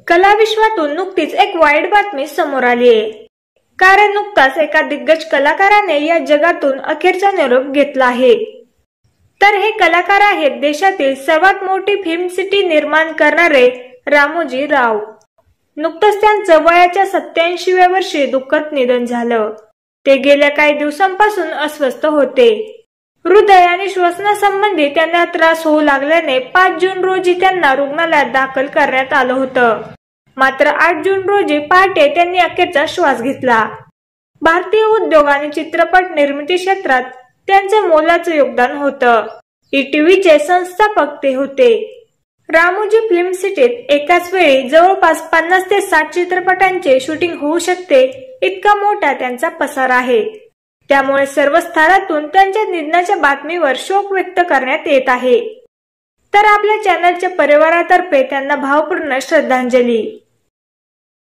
कला विश्वातून नुकतीच एक वाईट बातमी समोर आली आहे। कारण नुकताच एका दिग्गज कलाकाराने या जगातून अखेरचा निरोप घेतला आहे। तर हे कलाकार आहेत देशातील सर्वात मोठी फिल्म सिटी निर्माण करणारे रामोजी राव। नुकतंच त्यांचं वयाच्या 87व्या वर्षी दुःखद निधन झालं। ते गेल्या काही दिवसांपासून अस्वस्थ होते। हृदय आणि श्वसनासंबंधी त्यांना त्रास होऊ लागल्याने 5 जून रोजी त्यांना रुग्णालयात दाखल करण्यात आलं होतं। मात्र 8 जून रोजी पहाटे त्यांनी अखेरचा श्वास घेतला। भारतीय उद्योग आणि चित्रपट निर्मिती क्षेत्रात त्यांचं मोलाचं योगदान होतं। ईटीव्हीचे संस्थापक ते होते। रामोजी फिल्म सिटीत एकाच वेळी जवळपास 50 ते 60 चित्रपटांचे शूटिंग होऊ शकते इतका मोठा त्यांचा पसार आहे। त्यामुळे सर्व स्तरातून त्यांच्या निधनाच्या बातमीवर शोक व्यक्त करण्यात येत आहे। तर आपल्या चॅनलच्या परिवारातर्फे त्यांना भावपूर्ण श्रद्धांजली।